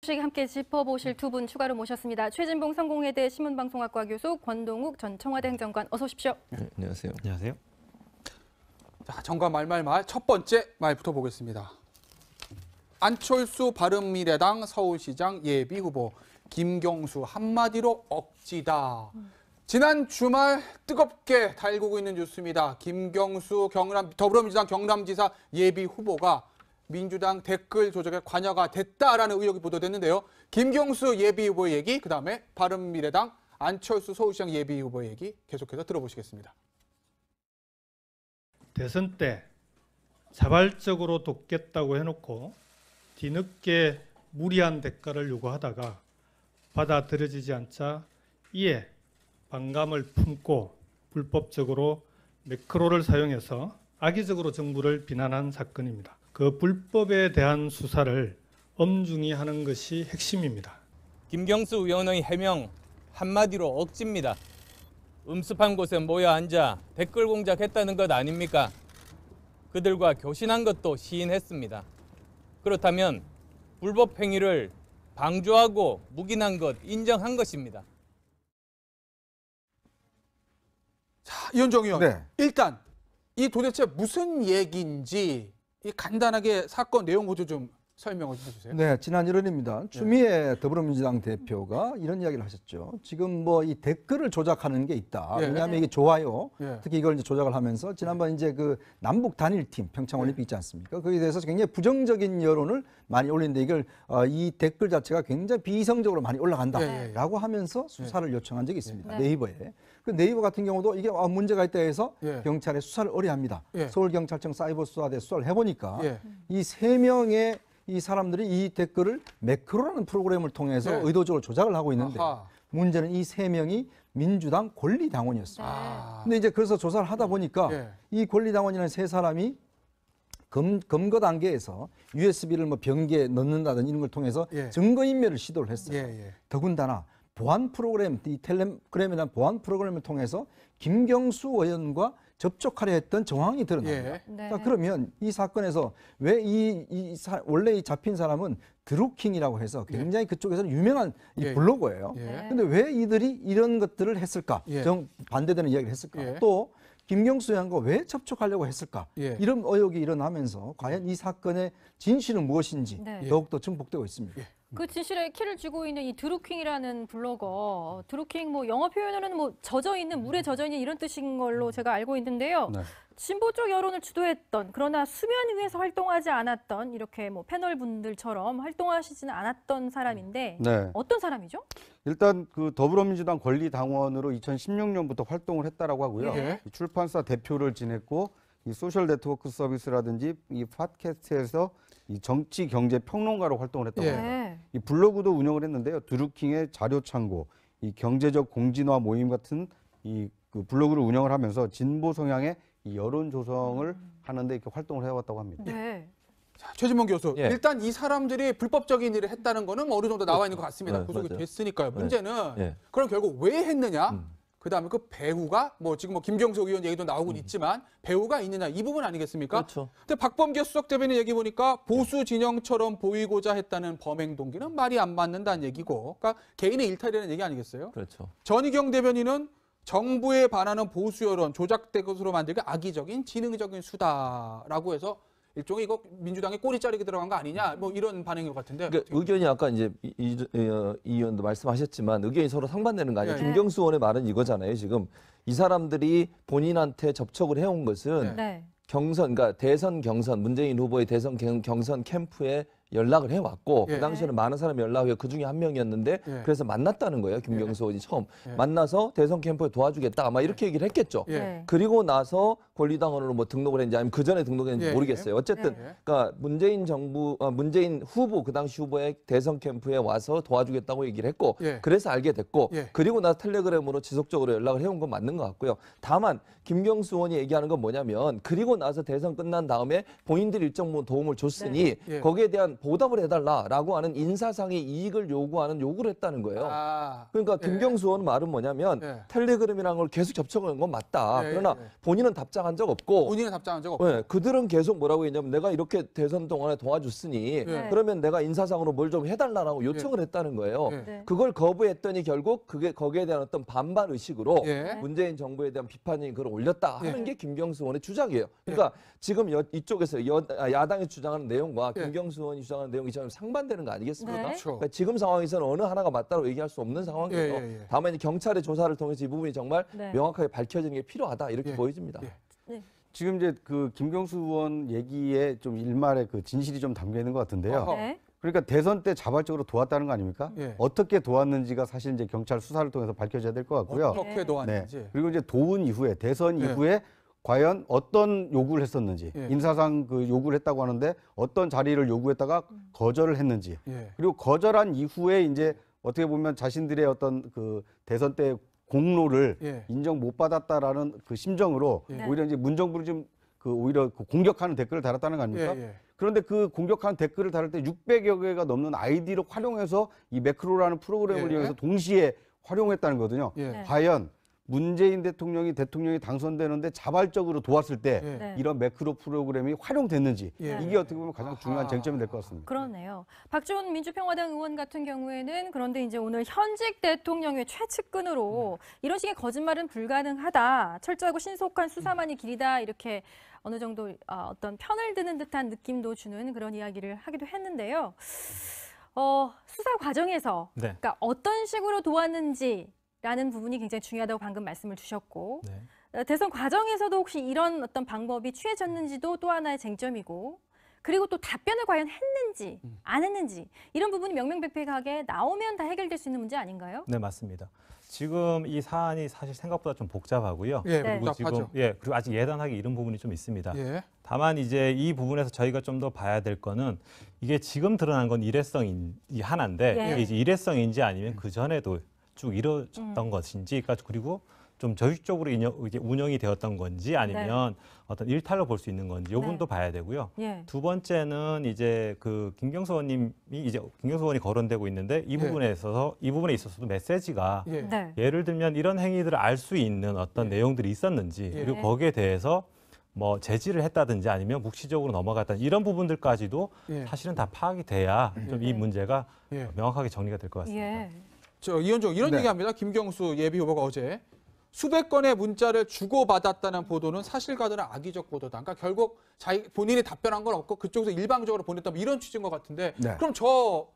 소식 함께 짚어보실 두 분 추가로 모셨습니다. 최진봉 성공회대 신문방송학과 교수, 권동욱 전 청와대 행정관, 어서 오십시오. 네, 안녕하세요. 안녕하세요. 자, 정과 말말말 첫 번째 말부터 보겠습니다. 안철수 바른미래당 서울시장 예비후보 김경수 한마디로 억지다. 지난 주말 뜨겁게 달구고 있는 뉴스입니다. 김경수 더불어민주당 경남지사 예비후보가 민주당 댓글 조작에 관여가 됐다라는 의혹이 보도됐는데요. 김경수 예비후보의 얘기, 그다음에 바른미래당 안철수 서울시장 예비후보의 얘기 계속해서 들어보시겠습니다. 대선 때 자발적으로 돕겠다고 해놓고 뒤늦게 무리한 대가를 요구하다가 받아들여지지 않자 이에 반감을 품고 불법적으로 매크로를 사용해서 악의적으로 정부를 비난한 사건입니다. 그 불법에 대한 수사를 엄중히 하는 것이 핵심입니다. 김경수 의원의 해명 한마디로 억지입니다. 음습한 곳에 모여 앉아 댓글 공작했다는 것 아닙니까? 그들과 교신한 것도 시인했습니다. 그렇다면 불법 행위를 방조하고 묵인한 것 인정한 것입니다. 자, 이현정 의원. 네. 일단 이 도대체 무슨 얘기인지 이 간단하게 사건 내용부터 좀 설명을 좀 해주세요. 네, 지난 1월입니다. 추미애 더불어민주당 대표가 이런 이야기를 하셨죠. 지금 뭐 이 댓글을 조작하는 게 있다. 예. 왜냐하면 이게 좋아요. 예. 특히 이걸 이제 조작을 하면서 지난번 이제 그 남북 단일팀 평창올림픽 있지 않습니까? 거기에 대해서 굉장히 부정적인 여론을 많이 올리는데 이걸 이 댓글 자체가 굉장히 비이성적으로 많이 올라간다라고 하면서 수사를 요청한 적이 있습니다. 네. 네이버에. 그 네이버 같은 경우도 이게 문제가 있다 해서 예. 경찰에 수사를 의뢰합니다. 예. 서울경찰청 사이버수사대 수사를 해보니까 예. 이 3명의 이 사람들이 이 댓글을 매크로라는 프로그램을 통해서 네. 의도적으로 조작을 하고 있는데 아하. 문제는 이 3명이 민주당 권리당원이었습니다. 아. 근데 이제 그래서 조사를 하다 보니까 예. 이 권리당원이라는 3사람이 검거 단계에서 USB를 뭐 변기에 넣는다든지 이런 걸 통해서 예. 증거인멸을 시도를 했어요. 예. 더군다나 보안 프로그램, 이 텔레그램에 대한 보안 프로그램을 통해서 김경수 의원과 접촉하려 했던 정황이 드러납니다. 예. 네. 자, 그러면 이 사건에서 왜 원래 이 잡힌 사람은 드루킹이라고 해서 굉장히 그쪽에서는 유명한 이 예. 블로거예요. 예. 근데 왜 이들이 이런 것들을 했을까? 예. 반대되는 이야기를 했을까? 예. 또 김경수 의원과 왜 접촉하려고 했을까? 예. 이런 의혹이 일어나면서 과연 이 사건의 진실은 무엇인지 네. 더욱더 증폭되고 있습니다. 예. 그 진실의 키를 쥐고 있는 이 드루킹이라는 블로거, 드루킹 뭐 영어 표현으로는 뭐 젖어 있는, 물에 젖어 있는 이런 뜻인 걸로 제가 알고 있는데요. 네. 진보 쪽 여론을 주도했던, 그러나 수면 위에서 활동하지 않았던 이렇게 뭐 패널 분들처럼 활동하시지는 않았던 사람인데 네. 어떤 사람이죠? 일단 그 더불어민주당 권리당원으로 2016년부터 활동을 했다라고 하고요. 예. 이 출판사 대표를 지냈고 이 소셜 네트워크 서비스라든지 이 팟캐스트에서 이 정치 경제 평론가로 활동을 했다고 예. 합니다. 이 블로그도 운영을 했는데요. 드루킹의 자료 참고, 이 경제적 공진화 모임 같은 이 그 블로그를 운영을 하면서 진보 성향의 이 여론 조성을 하는데 이렇게 활동을 해왔다고 합니다. 네. 자, 최진봉 교수. 예. 일단 이 사람들이 불법적인 일을 했다는 거는 뭐 어느 정도 나와 있는 것 같습니다. 네, 구속이 맞아요. 됐으니까요. 문제는 예. 그럼 결국 왜 했느냐? 그다음에 그 배우가 뭐 지금 뭐 김경수 의원 얘기도 나오고 있지만 배우가 있느냐 이 부분 아니겠습니까? 그렇죠. 근데 박범계 수석 대변인 얘기 보니까 보수 진영처럼 보이고자 했다는 범행 동기는 말이 안 맞는다는 얘기고, 그러니까 개인의 일탈이라는 얘기 아니겠어요? 그렇죠. 전희경 대변인은 정부에 반하는 보수 여론 조작된 것으로 만들기 악의적인 지능적인 수다라고 해서 일종의 이거 민주당의 꼬리 자르기 들어간 거 아니냐 뭐 이런 반응인 것 같은데. 그러니까 의견이 아까 이제 이 의원도 말씀하셨지만 의견이 서로 상반되는 거 아니에요. 네. 김경수 의원의 말은 이거잖아요. 지금 이 사람들이 본인한테 접촉을 해온 것은 네. 경선, 그러니까 대선 경선, 문재인 후보의 대선 경선 캠프에 연락을 해왔고 예. 그 당시에는 많은 사람이 연락해 그 중에 한 명이었는데 예. 그래서 만났다는 거예요. 김경수 의원이 처음 예. 만나서 대선 캠프에 도와주겠다 아마 이렇게 얘기를 했겠죠. 예. 네. 그리고 나서 권리당원으로 뭐 등록을 했는지 아니면 그 전에 등록했는지 예. 모르겠어요. 어쨌든 네. 그러니까 문재인 후보 그 당시 후보의 대선 캠프에 와서 도와주겠다고 얘기를 했고 예. 그래서 알게 됐고 예. 그리고 나서 텔레그램으로 지속적으로 연락을 해온 건 맞는 것 같고요. 다만 김경수 의원이 얘기하는 건 뭐냐면 그리고 나서 대선 끝난 다음에 본인들이 일정 부분 도움을 줬으니 예. 거기에 대한 보답을 해달라라고 하는 인사상의 이익을 요구하는 요구를 했다는 거예요. 아, 그러니까 예. 김경수 의원 말은 뭐냐면 예. 텔레그램이라는 걸 계속 접촉한 건 맞다. 예, 그러나 예. 본인은 답장 답장한 적 없고 본인은 답장한 적 없고. 네, 그들은 계속 뭐라고 했냐면 내가 이렇게 대선 동안에 도와줬으니 네. 그러면 내가 인사상으로 뭘 좀 해달라고 요청을 했다는 거예요. 네. 네. 그걸 거부했더니 결국 그게 거기에 대한 어떤 반발 의식으로 예. 문재인 정부에 대한 비판이 그걸 올렸다 하는 예. 게 김경수 의원의 주장이에요. 그러니까 지금 이쪽에서 야당이 주장하는 내용과 예. 김경수 의원이 주장하는 내용이 좀 상반되는 거 아니겠습니까? 네. 그렇죠. 그러니까 지금 상황에서는 어느 하나가 맞다고 얘기할 수 없는 상황이에요. 예, 예, 예. 다만 이제 경찰의 조사를 통해서 이 부분이 정말 네. 명확하게 밝혀지는 게 필요하다 이렇게 예. 보여집니다. 예. 지금 이제 그 김경수 의원 얘기에 좀 일말의 그 진실이 좀 담겨 있는 것 같은데요. 어허. 네. 그러니까 대선 때 자발적으로 도왔다는 거 아닙니까? 예. 어떻게 도왔는지가 사실 이제 경찰 수사를 통해서 밝혀져야 될 것 같고요. 어떻게 네. 도왔는지. 그리고 이제 도운 이후에 대선 예. 이후에 과연 어떤 요구를 했었는지 예. 인사상 그 요구를 했다고 하는데 어떤 자리를 요구했다가 거절을 했는지 예. 그리고 거절한 이후에 이제 어떻게 보면 자신들의 어떤 그 대선 때 공로를 예. 인정 못 받았다라는 그 심정으로 예. 오히려 이제 문정부를 좀 그 오히려 그 공격하는 댓글을 달았다는 거 아닙니까? 예. 예. 그런데 그 공격하는 댓글을 달을 때 600여 개가 넘는 아이디를 활용해서 이 매크로라는 프로그램을 예. 이용해서 동시에 활용했다는 거거든요. 예. 네. 과연 문재인 대통령이 당선되는데 자발적으로 도왔을 때 예. 네. 이런 매크로 프로그램이 활용됐는지 예. 이게 어떻게 보면 가장 중요한 아하. 쟁점이 될 것 같습니다. 그러네요. 박지원 민주평화당 의원 같은 경우에는 그런데 이제 오늘 현직 대통령의 최측근으로 이런 식의 거짓말은 불가능하다. 철저하고 신속한 수사만이 길이다. 이렇게 어느 정도 어떤 편을 드는 듯한 느낌도 주는 그런 이야기를 하기도 했는데요. 수사 과정에서 네. 그러니까 어떤 식으로 도왔는지라는 부분이 굉장히 중요하다고 방금 말씀을 주셨고 네. 대선 과정에서도 혹시 이런 어떤 방법이 취해졌는지도 또 하나의 쟁점이고 그리고 또 답변을 과연 했는지 안 했는지 이런 부분이 명명백백하게 나오면 다 해결될 수 있는 문제 아닌가요? 네, 맞습니다. 지금 이 사안이 사실 생각보다 좀 복잡하고요. 예. 네. 그리고 지금 복잡하죠. 그리고 아직 예단하기 이른 부분이 좀 있습니다. 예. 다만 이제 이 부분에서 저희가 좀 더 봐야 될 거는 이게 지금 드러난 건 일회성이 하나인데 예. 이게 이제 일회성인지 아니면 그 전에도 쭉 이루어졌던 것인지 그리고 좀 조직적으로 이제 운영이 되었던 건지 아니면 어떤 일탈로 볼 수 있는 건지 이 부분도 봐야 되고요. 예. 두 번째는 이제 그 김경수 의원이 거론되고 있는데 이 부분에 있어서도 메시지가 예. 네. 예를 들면 이런 행위들을 알 수 있는 어떤 내용들이 있었는지 예. 그리고 거기에 대해서 뭐 제지를 했다든지 아니면 묵시적으로 넘어갔다든지 이런 부분들까지도 예. 사실은 다 파악이 돼야 좀 이 문제가 예. 명확하게 정리가 될 것 같습니다. 예. 저 이현종 이런 네. 얘기합니다. 김경수 예비 후보가 어제 수백 건의 문자를 주고받았다는 보도는 사실과는 악의적 보도다. 그러니까 결국 본인이 답변한 건 없고 그쪽에서 일방적으로 보냈다 뭐 이런 취지인 것 같은데 네. 그럼 저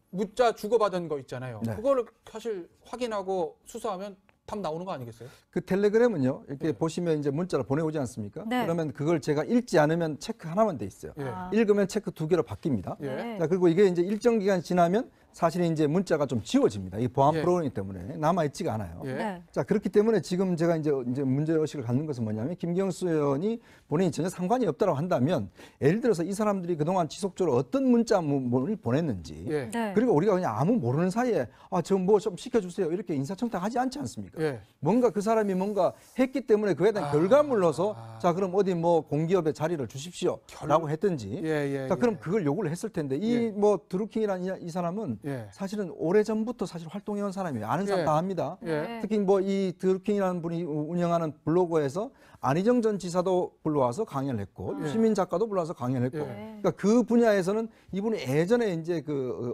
문자 주고받은 거 있잖아요. 네. 그거를 사실 확인하고 수사하면 답 나오는 거 아니겠어요? 그 텔레그램은요 이렇게 보시면 이제 문자를 보내오지 않습니까? 네. 그러면 그걸 제가 읽지 않으면 체크 하나만 돼 있어요. 예. 아. 읽으면 체크 2개로 바뀝니다. 예. 네. 자, 그리고 이게 이제 일정 기간 지나면 사실 이제 문자가 좀 지워집니다. 이 보안 예. 프로그램 때문에 남아 있지가 않아요. 예. 네. 자, 그렇기 때문에 지금 제가 이제 문제 의식을 갖는 것은 뭐냐면 김경수 의원이 본인이 전혀 상관이 없다고 한다면 예를 들어서 이 사람들이 그동안 지속적으로 어떤 문자를 보냈는지 예. 네. 그리고 우리가 그냥 아무 모르는 사이에 저 뭐 좀 시켜주세요 이렇게 인사청탁하지 않지 않습니까? 예. 뭔가 그 사람이 뭔가 했기 때문에 그에 대한 결과물로서 자 그럼 어디 뭐 공기업에 자리를 주십시오라고 했든지 예. 자 그럼 그걸 요구를 했을 텐데 이 예. 뭐 드루킹이라는 이 사람은 예. 사실은 오래 전부터 사실 활동해온 사람이에요. 아는 사람 예. 다 압니다. 예. 특히 뭐 이 드루킹이라는 분이 운영하는 블로그에서 안희정 전 지사도 불러와서 강연을 했고 시민 작가도 불러와서 강연을 했고 예. 그러니까 그 분야에서는 이분이 예전에 이제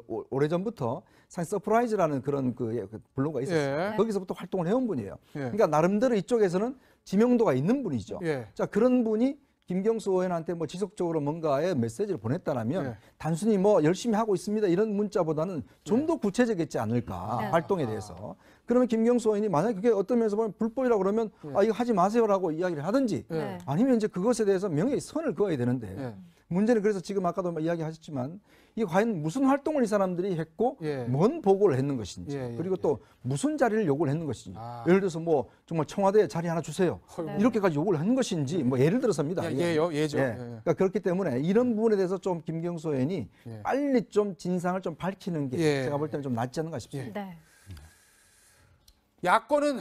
오래 전부터 사실 서프라이즈라는 그런 그 블로그가 있었어요. 예. 거기서부터 활동을 해온 분이에요. 예. 그러니까 나름대로 이쪽에서는 지명도가 있는 분이죠. 예. 자 그런 분이 김경수 의원한테 뭐 지속적으로 뭔가의 메시지를 보냈다라면 예. 단순히 뭐 열심히 하고 있습니다 이런 문자보다는 좀 더 구체적이지 않을까 네. 활동에 대해서. 그러면 김경수 의원이 만약에 그게 어떤 면에서 보면 불법이라고 그러면 이거 하지 마세요라고 이야기를 하든지 네. 아니면 이제 그것에 대해서 명예의 선을 그어야 되는데 예. 문제는 그래서 지금 아까도 이야기하셨지만 이게 과연 무슨 활동을 이 사람들이 했고 예. 뭔 보고를 했는 것인지 예, 예, 그리고 또 무슨 자리를 요구를 했는 것인지 아. 예를 들어서 뭐 정말 청와대에 자리 하나 주세요 네. 이렇게까지 요구를 한 것인지 뭐 예를 들어서입니다. 예, 이게. 예요, 예죠. 예. 예. 그러니까 그렇기 때문에 이런 부분에 대해서 좀 김경수 의원이 예. 빨리 좀 진상을 좀 밝히는 게 예. 제가 볼 때는 좀 낫지 않는가 싶습니다. 네. 야권은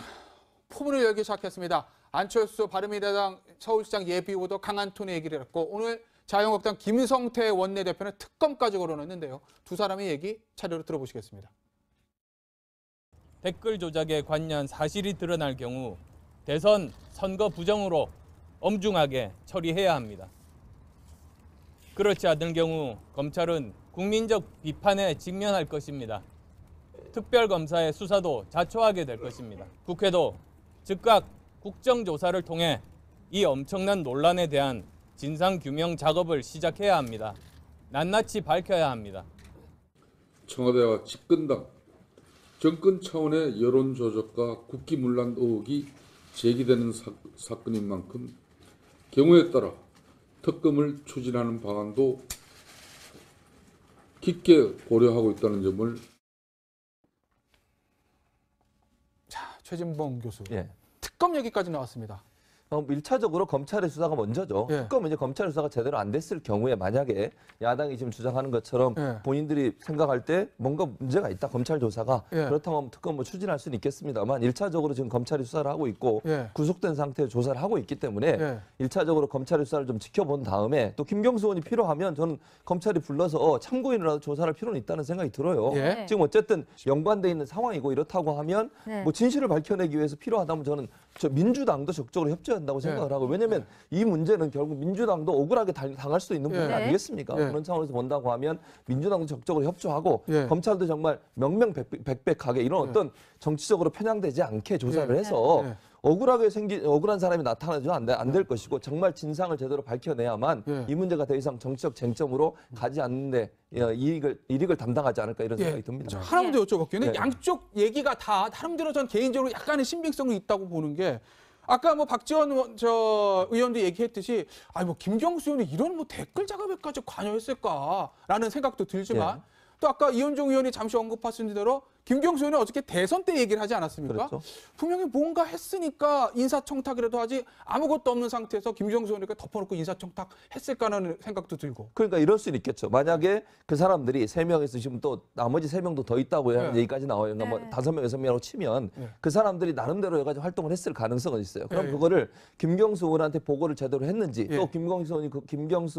포문을 열기 시작했습니다. 안철수 바른미래당 서울시장 예비후보도 강한 톤의 얘기를 했고 오늘 자유한국당 김성태 원내대표는 특검까지 거론했는데요. 두 사람의 얘기 차례로 들어보시겠습니다. 댓글 조작에 관련 사실이 드러날 경우 대선 선거 부정으로 엄중하게 처리해야 합니다. 그렇지 않을 경우 검찰은 국민적 비판에 직면할 것입니다. 특별검사의 수사도 자초하게 될 것입니다. 국회도 즉각 국정조사를 통해 이 엄청난 논란에 대한 진상규명 작업을 시작해야 합니다. 낱낱이 밝혀야 합니다. 청와대와 집권당, 정권 차원의 여론조작과 국기문란 의혹이 제기되는 사건인 만큼 경우에 따라 특검을 추진하는 방안도 깊게 고려하고 있다는 점을. 자, 최진봉 교수. 예. 특검 얘기까지 나왔습니다. 1차적으로 검찰의 수사가 먼저죠. 예. 특검은 이제 검찰의 수사가 제대로 안 됐을 경우에 만약에 야당이 지금 주장하는 것처럼 예. 본인들이 생각할 때 뭔가 문제가 있다, 검찰 조사가. 예. 그렇다면 특검을 추진할 수는 있겠습니다만 1차적으로 지금 검찰이 수사를 하고 있고 예. 구속된 상태에서 조사를 하고 있기 때문에 예. 1차적으로 검찰의 수사를 좀 지켜본 다음에 또 김경수 의원이 필요하면 저는 검찰이 불러서 참고인으로라도 조사할 필요는 있다는 생각이 들어요. 예. 지금 어쨌든 연관돼 있는 상황이고 이렇다고 하면 네. 뭐 진실을 밝혀내기 위해서 필요하다면 저는 저 민주당도 적극적으로 협조해야 한다고 생각을 하고, 왜냐하면 이 문제는 결국 민주당도 억울하게 당할 수도 있는 부분 예. 아니겠습니까? 예. 그런 차원에서 본다고 하면 민주당도 적극적으로 협조하고 예. 검찰도 정말 명명백백하게 이런 어떤 정치적으로 편향되지 않게 조사를 해서 예. 억울한 사람이 나타나면 안 될 것이고 정말 진상을 제대로 밝혀내야만 예. 이 문제가 더 이상 정치적 쟁점으로 가지 않는데 이익을 담당하지 않을까 이런 생각이 듭니다. 하나만 더 여쭤볼게요. 네. 양쪽 얘기가 다 나름대로 전 개인적으로 약간의 신빙성이 있다고 보는 게, 아까 뭐 박지원 의원도 얘기했듯이 뭐 김경수 의원이 이런 뭐 댓글 작업에까지 관여했을까라는 생각도 들지만 또 아까 이현종 의원이 잠시 언급하신 대로 김경수 의원이 어저께 대선 때 얘기를 하지 않았습니까? 그렇죠. 분명히 뭔가 했으니까 인사청탁이라도 하지 아무것도 없는 상태에서 김경수 의원이가 덮어놓고 인사청탁 했을까라는 생각도 들고. 그러니까 이럴 수는 있겠죠. 만약에 그 사람들이 3명에서 지금 또 나머지 3명도 더 있다고 하는 네. 얘기까지 나와요. 그러니까 뭐 5명, 6명이라고 치면 네. 그 사람들이 나름대로 여러 가지 활동을 했을 가능성은 있어요. 그럼 네. 그거를 김경수 의원한테 보고를 제대로 했는지 네. 또 김경수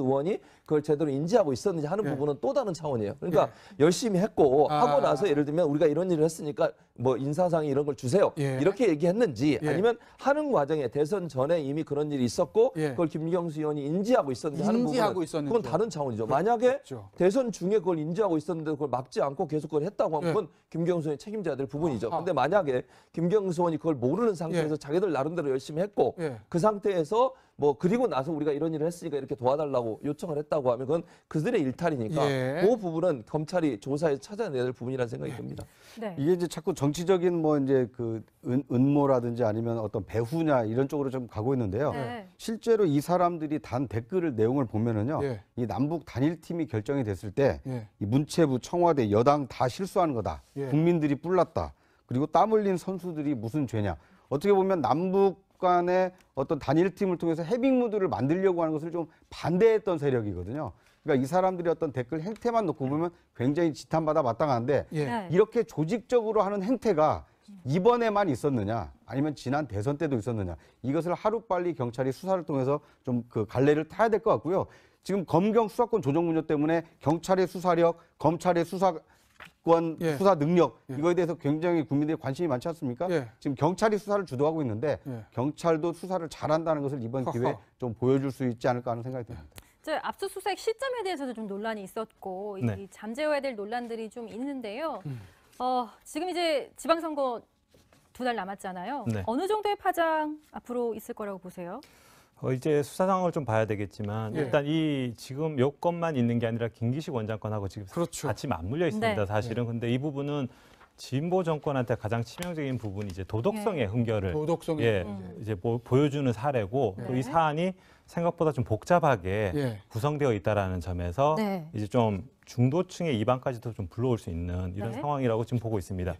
의원이 그걸 제대로 인지하고 있었는지 하는 네. 부분은 또 다른 차원이에요. 그러니까 열심히 했고 하고 나서 예를 들면 우리가 이런 일을 했으니까 뭐 인사상에 이런 걸 주세요. 예. 이렇게 얘기했는지 예. 아니면 하는 과정에 대선 전에 이미 그런 일이 있었고 예. 그걸 김경수 의원이 인지하고 있었는지 하는 인지하고 부분은 있었는지. 그건 다른 차원이죠. 만약에 그렇죠. 대선 중에 그걸 인지하고 있었는데 그걸 막지 않고 계속 그걸 했다고 하면 예. 그건 김경수 의원이 책임져야 될 부분이죠. 아하. 근데 만약에 김경수 의원이 그걸 모르는 상태에서 예. 자기들 나름대로 열심히 했고 예. 그 상태에서 뭐 그리고 나서 우리가 이런 일을 했으니까 이렇게 도와달라고 요청을 했다고 하면 그건 그들의 일탈이니까 예. 그 부분은 검찰이 조사에서 찾아내야 될 부분이라는 생각이 듭니다. 네. 이게 이제 자꾸 정치적인 뭐 이제 그 음모라든지 아니면 어떤 배후냐 이런 쪽으로 좀 가고 있는데요. 네. 실제로 이 사람들이 단 댓글을 내용을 보면은요. 예. 이 남북 단일팀이 결정이 됐을 때 이 예. 문체부, 청와대, 여당 다 실수하는 거다. 예. 국민들이 뿔났다. 그리고 땀 흘린 선수들이 무슨 죄냐. 어떻게 보면 남북 간의 어떤 단일팀을 통해서 해빙무드를 만들려고 하는 것을 좀 반대했던 세력이거든요. 그러니까 이 사람들이 어떤 댓글 행태만 놓고 보면 굉장히 지탄받아 마땅한데 예. 네. 이렇게 조직적으로 하는 행태가 이번에만 있었느냐 아니면 지난 대선 때도 있었느냐, 이것을 하루빨리 경찰이 수사를 통해서 좀 그 갈래를 타야 될 것 같고요. 지금 검경 수사권 조정 문제 때문에 경찰의 수사력, 검찰의 수사권, 예. 수사 능력 예. 이거에 대해서 굉장히 국민들이 관심이 많지 않습니까? 예. 지금 경찰이 수사를 주도하고 있는데 예. 경찰도 수사를 잘한다는 것을 이번 허허. 기회에 좀 보여줄 수 있지 않을까 하는 생각이 듭니다. 이제 압수수색 시점에 대해서도 좀 논란이 있었고 네. 이 잠재워야 될 논란들이 좀 있는데요. 지금 이제 지방선거 2달 남았잖아요. 네. 어느 정도의 파장 앞으로 있을 거라고 보세요? 이제 수사 상황을 좀 봐야 되겠지만 예. 일단 이 지금 요건만 있는 게 아니라 김기식 원장건하고 지금 그렇죠. 같이 맞물려 있습니다. 네. 사실은. 근데 이 부분은 진보 정권한테 가장 치명적인 부분이 이제 도덕성의 흥결을 도덕성이. 예, 이제 보여주는 사례고 또 네. 이 사안이 생각보다 좀 복잡하게 예. 구성되어 있다라는 점에서 네. 이제 좀 중도층의 이반까지도 좀 불러올 수 있는 이런 네. 상황이라고 지금 보고 있습니다.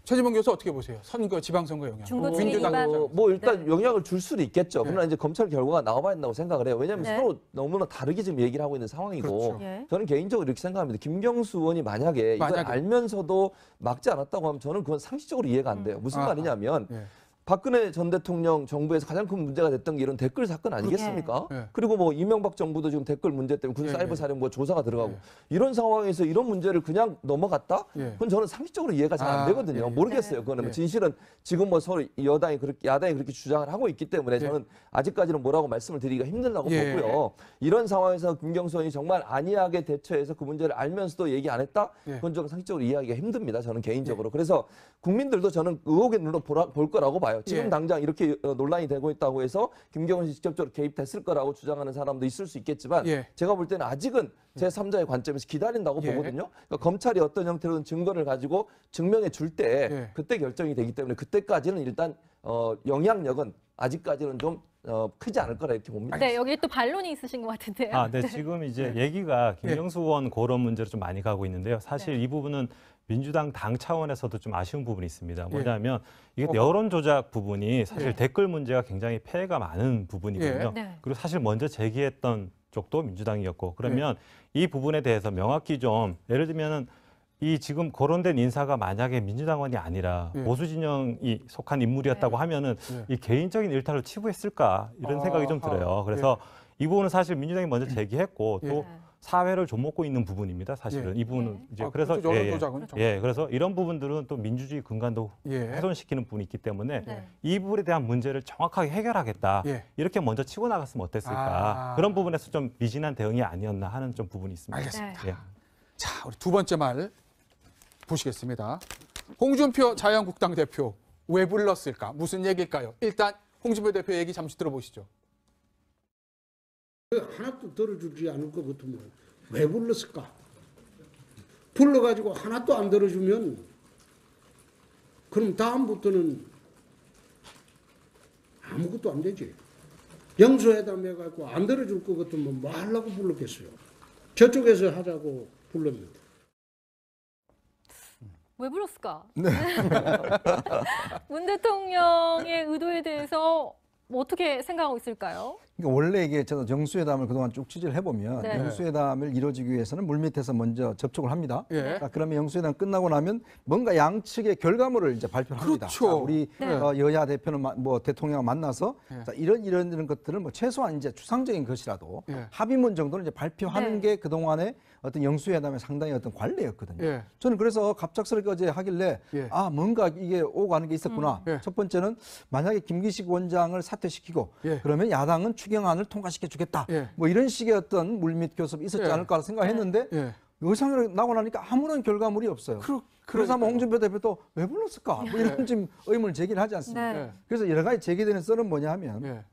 최진봉 교수 어떻게 보세요? 선거, 지방선거 영향. 중도층의 민주당 이반. 입장에서. 뭐 일단 네. 영향을 줄 수는 있겠죠. 네. 그러나 이제 검찰 결과가 나와봐야 된다고 생각을 해요. 왜냐하면 네. 서로 너무나 다르게 지금 얘기를 하고 있는 상황이고 그렇죠. 예. 저는 개인적으로 이렇게 생각합니다. 김경수 의원이 만약에 이걸 만약에. 알면서도 막지 않았다고 하면 저는 그건 상식적으로 이해가 안 돼요. 무슨 아하. 말이냐면 예. 박근혜 전 대통령 정부에서 가장 큰 문제가 됐던 게 이런 댓글 사건 아니겠습니까? 예. 그리고 뭐 이명박 정부도 지금 댓글 문제 때문에 군 예, 사이버 예. 사령부가 조사가 들어가고 예. 이런 상황에서 이런 문제를 그냥 넘어갔다? 예. 그건 저는 상식적으로 이해가 잘 안 아, 되거든요. 예. 모르겠어요. 그거는 예. 진실은 지금 뭐 서로 야당이 그렇게 주장을 하고 있기 때문에 저는 아직까지는 뭐라고 말씀을 드리기가 힘들다고 예. 보고요. 이런 상황에서 김경수 의원이 정말 안이하게 대처해서 그 문제를 알면서도 얘기 안 했다? 예. 그건 좀 상식적으로 이해하기가 힘듭니다. 저는 개인적으로. 그래서 국민들도 저는 의혹의 눈으로 볼 거라고 봐요. 지금 예. 당장 이렇게 논란이 되고 있다고 해서 김경수 씨 직접적으로 개입됐을 거라고 주장하는 사람도 있을 수 있겠지만 예. 제가 볼 때는 아직은 제3자의 관점에서 기다린다고 예. 보거든요. 그러니까 검찰이 어떤 형태로든 증거를 가지고 증명해 줄 때 예. 그때 결정이 되기 때문에 그때까지는 일단 영향력은 아직까지는 좀 크지 않을 거라 이렇게 봅니다. 네, 여기 또 반론이 있으신 것 같은데요. 아, 네. 지금 이제 얘기가 김경수 의원 그런 문제로 좀 많이 가고 있는데요. 사실 네. 이 부분은 민주당 당 차원에서도 좀 아쉬운 부분이 있습니다. 예. 뭐냐면 이게 여론 조작 부분이 사실 예. 댓글 문제가 굉장히 폐해가 많은 부분이거든요. 예. 네. 그리고 사실 먼저 제기했던 쪽도 민주당이었고 그러면 이 부분에 대해서 명확히 좀 예를 들면은 이 지금 거론된 인사가 만약에 민주당원이 아니라 예. 보수 진영이 속한 인물이었다고 하면은 예. 이 개인적인 일탈로 치부했을까 이런 생각이 좀 아하. 들어요. 그래서 이 부분은 사실 민주당이 먼저 제기했고 예. 또 사회를 좀먹고 있는 부분입니다. 사실은 예. 이 부분은 이제 아, 그래서 그렇죠. 여론 조작은 좀. 예, 그래서 이런 부분들은 또 민주주의 근간도 예. 훼손시키는 부분이 있기 때문에 네. 이 부분에 대한 문제를 정확하게 해결하겠다. 예. 이렇게 먼저 치고 나갔으면 어땠을까. 아. 그런 부분에서 좀 미진한 대응이 아니었나 하는 좀 부분이 있습니다. 알겠습니다. 예. 자, 우리 두 번째 말 보시겠습니다. 홍준표 자유한국당 대표 왜 불렀을까? 무슨 얘기일까요? 일단 홍준표 대표 얘기 잠시 들어보시죠. 하나도 들어주지 않을 것 같으면 왜 불렀을까? 불러가지고 하나도 안 들어주면 그럼 다음부터는 아무것도 안 되지. 영수회담 해가지고 안 들어줄 것 같으면 뭐 하려고 불렀겠어요. 저쪽에서 하자고 불렀는데. 왜 불렀을까? 네. 문 대통령의 의도에 대해서 뭐 어떻게 생각하고 있을까요? 그러니까 원래 이게 저도 정수회담을 그동안 쭉 취재를 해보면 네. 정수회담을 이루어지기 위해서는 물밑에서 먼저 접촉을 합니다. 예. 자, 그러면 정수회담 끝나고 나면 뭔가 양측의 결과물을 이제 발표를 합니다. 그렇죠. 자, 우리 네. 여야 대표는 뭐 대통령 만나서 예. 자, 이런 것들을 뭐 최소한 이제 추상적인 것이라도 예. 합의문 정도는 이제 발표하는 네. 게 그동안의 어떤 영수회담의 상당히 어떤 관례였거든요. 예. 저는 그래서 갑작스럽게 어제 하길래 예. 아 뭔가 이게 오고 가는 게 있었구나. 예. 첫 번째는 만약에 김기식 원장을 사퇴시키고 예. 그러면 야당은 추경안을 통과시켜 주겠다. 예. 뭐 이런 식의 어떤 물밑 교섭이 있었지 예. 않을까 생각했는데 예. 의상이 나고 나니까 아무런 결과물이 없어요. 그래서 한번 홍준표 대표도 왜 불렀을까? 뭐 이런 지금 의문을 제기를 하지 않습니까? 네. 예. 그래서 여러 가지 제기되는 썰은 뭐냐 하면 예.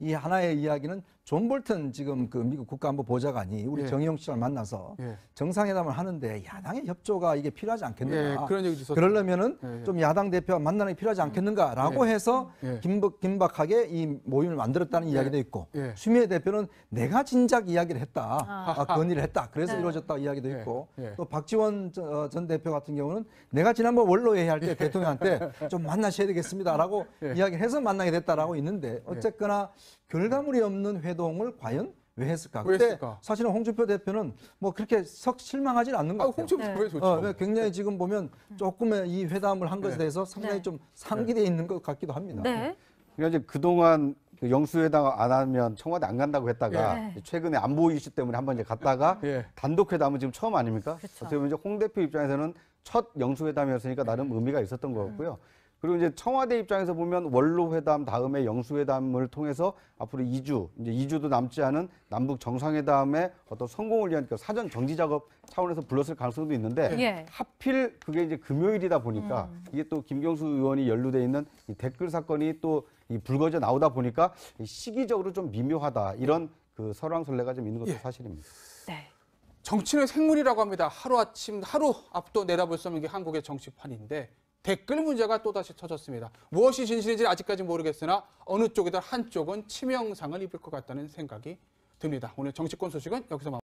이 하나의 이야기는 존 볼튼 지금 그 미국 국가안보 보좌관이 우리 예. 정의용 씨랑 만나서 예. 정상회담을 하는데 야당의 협조가 이게 필요하지 않겠는가? 예. 그런 얘기도 있었죠. 그러려면은 예. 좀 야당 대표와 만나는 게 필요하지 않겠는가라고 해서 예. 긴박하게 이 모임을 만들었다는 이야기도 있고 예. 추미애 대표는 내가 진작 이야기를 했다, 건의를 했다, 그래서 네. 이루어졌다 이야기도 예. 있고 예. 또 박지원 전 대표 같은 경우는 내가 지난번 원로 회의할 때 대통령한테 좀 만나셔야 되겠습니다라고 예. 이야기를 해서 만나게 됐다라고 있는데 어쨌거나 결과물이 없는 회동을 과연 왜 했을까? 왜 그때 했을까? 사실은 홍준표 대표는 뭐 그렇게 석 실망하진 않는 것 아, 같아요. 홍준표 네. 왜 좋죠? 굉장히 지금 보면 조금의 이 회담을 한 것에 네. 대해서 상당히 네. 좀 상기되어 있는 것 같기도 합니다. 네. 그러니까 이제 그동안 그 영수회담 안 하면 청와대 안 간다고 했다가 예. 최근에 안보 이슈 때문에 한번 이제 갔다가 예. 단독 회담은 지금 처음 아닙니까? 그렇죠. 어떻게 보면 이제 홍 대표 입장에서는 첫 영수회담이었으니까 나름 의미가 있었던 것 같고요. 그리고 이제 청와대 입장에서 보면 원로 회담 다음에 영수회담을 통해서 앞으로 2주, 이제 2주도 남지 않은 남북 정상회담의 어떤 성공을 위한 그 사전 정지 작업 차원에서 불렀을 가능성도 있는데 예. 하필 그게 이제 금요일이다 보니까 이게 또 김경수 의원이 연루돼 있는 이 댓글 사건이 또 이 불거져 나오다 보니까 이 시기적으로 좀 미묘하다 이런 그 설왕설래가 좀 있는 것도 예. 사실입니다. 네. 정치는 생물이라고 합니다. 하루 앞도 내다볼 수 없는 게 한국의 정치판인데 댓글 문제가 또다시 터졌습니다. 무엇이 진실인지 아직까지 모르겠으나 어느 쪽이든 한쪽은 치명상을 입을 것 같다는 생각이 듭니다. 오늘 정치권 소식은 여기서 마무리합니다.